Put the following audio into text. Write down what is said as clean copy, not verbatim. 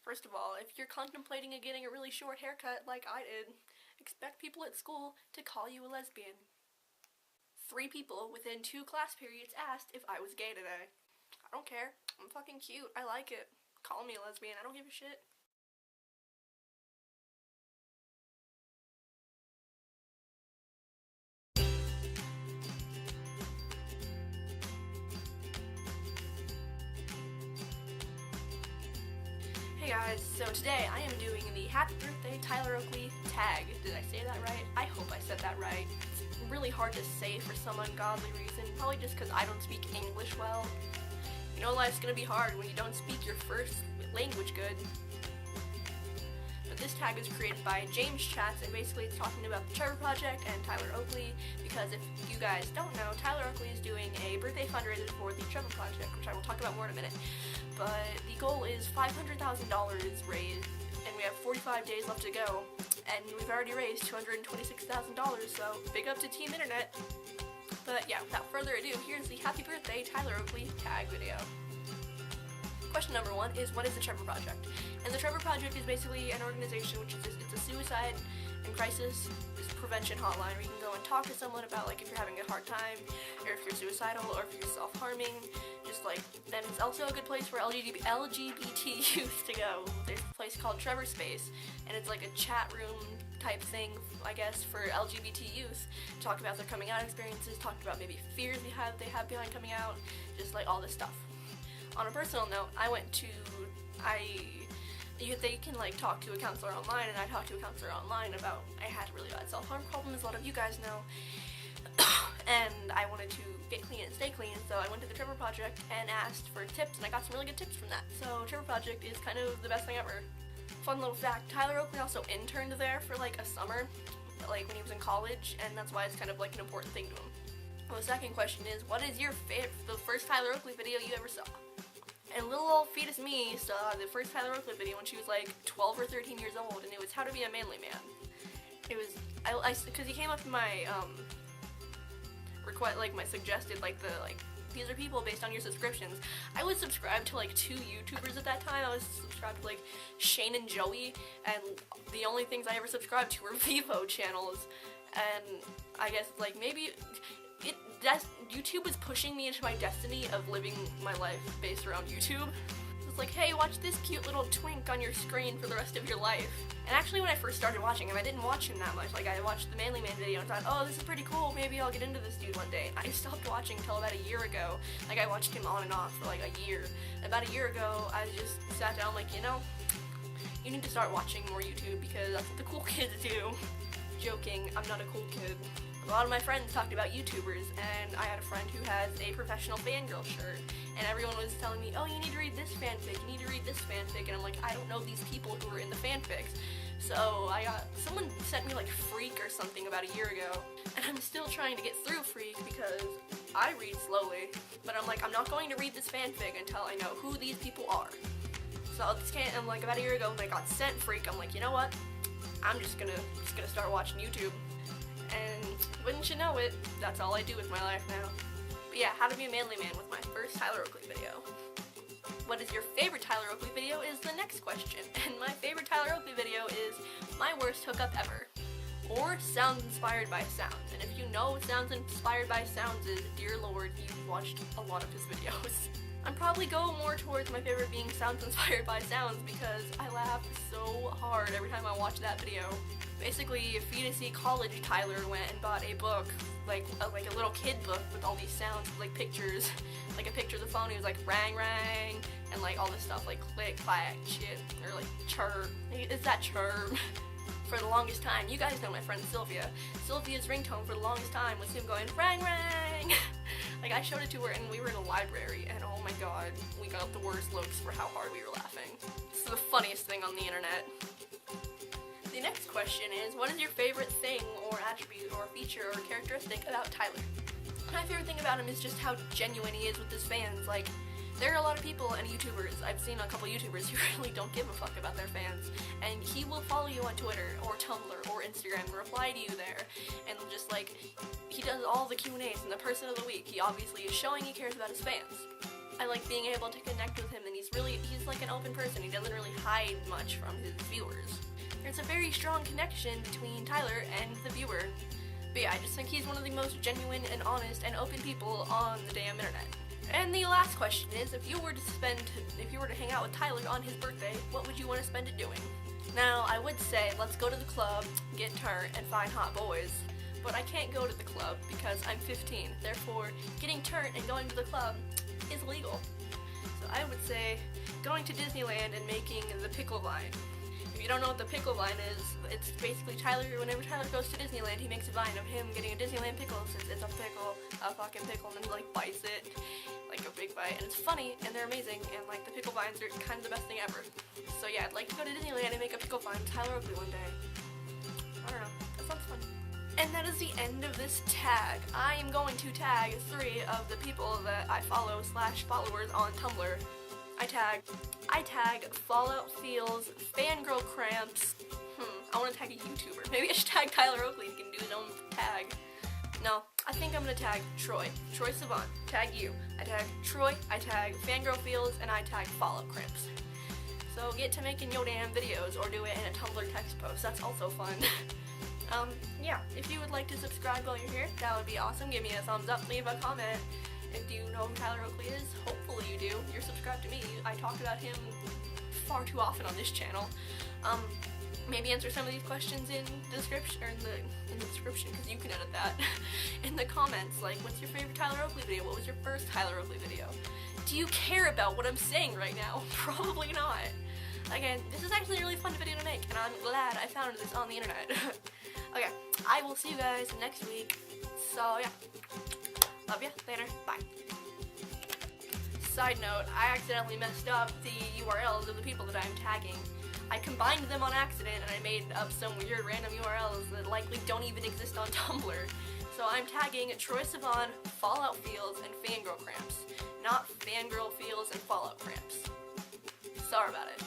First of all, if you're contemplating getting a really short haircut like I did, expect people at school to call you a lesbian. 3 people within 2 class periods asked if I was gay today. I don't care. I'm fucking cute. I like it. Call me a lesbian. I don't give a shit. Hey guys, so today I am doing the Happy Birthday Tyler Oakley tag. Did I say that right? I hope I said that right. It's really hard to say for some ungodly reason, probably just because I don't speak English well. You know life's gonna be hard when you don't speak your first language good. But this tag was created by James Chats, and basically it's talking about the Trevor Project and Tyler Oakley, because if you guys don't know, Tyler Oakley is doing a birthday fundraiser for the Trevor Project, which I will talk about more in a minute. But the goal is $500,000 raised, and we have 45 days left to go, and we've already raised $226,000, so big up to Team Internet. But yeah, without further ado, here's the Happy Birthday Tyler Oakley tag video. Question number 1 is, what is the Trevor Project? And the Trevor Project is basically an organization which is it's a suicide and crisis prevention hotline where you can go and talk to someone about, like, if you're having a hard time, or if you're suicidal, or if you're self-harming. Just like, then it's also a good place for LGBT youth to go. There's a place called Trevor Space, and it's like a chat room type thing, I guess, for LGBT youth. Talk about their coming out experiences, talk about maybe fears they have behind coming out, just like all this stuff. On a personal note, they can like talk to a counselor online, and I talked to a counselor online about I had really bad self-harm problems, a lot of you guys know, and I wanted to get clean and stay clean, so I went to the Trevor Project and asked for tips, and I got some really good tips from that. So Trevor Project is kind of the best thing ever. Fun little fact, Tyler Oakley also interned there for like a summer, like when he was in college, and that's why it's kind of like an important thing to him. Well, the second question is, what is your the first Tyler Oakley video you ever saw? And little old fetus me saw the first Tyler Oakley video when she was like 12 or 13 years old, and it was how to be a manly man. It was, because he came up in my, request, like my suggested, like these are people based on your subscriptions. I was subscribed to like 2 YouTubers at that time. I was subscribed to like Shane and Joey, and the only things I ever subscribed to were Vivo channels, and I guess like maybe YouTube was pushing me into my destiny of living my life based around YouTube. It's like, hey, watch this cute little twink on your screen for the rest of your life. And actually when I first started watching him, I didn't watch him that much. Like, I watched the Manly Man video and thought, oh, this is pretty cool, maybe I'll get into this dude one day. I stopped watching until about a year ago. Like, I watched him on and off for like a year. About a year ago, I just sat down like, you know, you need to start watching more YouTube because that's what the cool kids do. Joking, I'm not a cool kid. A lot of my friends talked about YouTubers, and I had a friend who has a professional fangirl shirt, and everyone was telling me, oh, you need to read this fanfic, you need to read this fanfic, and I'm like, I don't know these people who are in the fanfics. So someone sent me like Freak or something about a year ago, and I'm still trying to get through Freak because I read slowly, but I'm like, I'm not going to read this fanfic until I know who these people are. So I'm like, about a year ago when I got sent Freak, I'm like, you know what, I'm just gonna start watching YouTube. And wouldn't you know it, that's all I do with my life now. But yeah, how to be a manly man with my first Tyler Oakley video. What is your favorite Tyler Oakley video is the next question. And my favorite Tyler Oakley video is my worst hookup ever. Or sounds inspired by sounds. And if you know what sounds inspired by sounds is, dear lord, you've watched a lot of his videos. I'm probably go more towards my favorite being sounds inspired by sounds because I laugh so hard every time I watch that video. Basically, fetusy college Tyler went and bought a book, like a little kid book with all these sounds, like pictures, like a picture of the phone. He was like rang rang, and like all this stuff, like click, clack, shit, or like chirp. It's that chirp. For the longest time, you guys know my friend Sylvia. Sylvia's ringtone for the longest time was him going rang rang. Like, I showed it to her and we were in a library, and oh my god, we got the worst looks for how hard we were laughing. It's the funniest thing on the internet. The next question is, what is your favorite thing or attribute or feature or characteristic about Tyler? My favorite thing about him is just how genuine he is with his fans. Like, there are a lot of people and YouTubers, I've seen a couple YouTubers who really don't give a fuck about their fans, and he will follow you on Twitter or Tumblr or Instagram and reply to you there, and just like, he does all the Q&As and the person of the week. He obviously is showing he cares about his fans. I like being able to connect with him, and he's like an open person. He doesn't really hide much from his viewers. There's a very strong connection between Tyler and the viewer. But yeah, I just think he's one of the most genuine and honest and open people on the damn internet. And the last question is, if you were to hang out with Tyler on his birthday, what would you want to spend it doing? Now, I would say, let's go to the club, get turned, and find hot boys. But I can't go to the club because I'm 15. Therefore, getting turned and going to the club is illegal. So I would say going to Disneyland and making the pickle vine. If you don't know what the pickle vine is, it's basically whenever Tyler goes to Disneyland, he makes a vine of him getting a Disneyland pickle, since it's a pickle, a fucking pickle, and then he like bites it, like a big bite, and it's funny, and they're amazing, and like the pickle vines are kind of the best thing ever. So yeah, I'd like to go to Disneyland and make a pickle vine with Tyler Oakley one day. I don't know, that sounds fun. And that is the end of this tag. I am going to tag 3 of the people that I follow / followers on Tumblr. I tag Fallout Feels, Fangirl Cramps. I want to tag a YouTuber. Maybe I should tag Tyler Oakley. He can do his own tag. No, I think I'm gonna tag Troy Savant. Tag you. I tag Troy, I tag Fangirl Feels, and I tag Fallout Cramps. So get to making your damn videos, or do it in a Tumblr text post. That's also fun. Yeah, if you would like to subscribe while you're here, that would be awesome. Give me a thumbs up, leave a comment. If you know who Tyler Oakley is, hopefully you do. You're subscribed to me. I talk about him far too often on this channel. Maybe answer some of these questions in the description, or in the description, because you can edit that. In the comments, like, what's your favorite Tyler Oakley video? What was your first Tyler Oakley video? Do you care about what I'm saying right now? Probably not. Again, this is actually a really fun video to make, and I'm glad I found this on the internet. Okay, I will see you guys next week. So yeah, love ya, later, bye. Side note, I accidentally messed up the URLs of the people that I'm tagging. I combined them on accident, and I made up some weird random URLs that likely don't even exist on Tumblr. So I'm tagging Troy Savant, Fallout Feels, and Fangirl Cramps, not Fangirl Feels and Fallout Cramps. Sorry about it.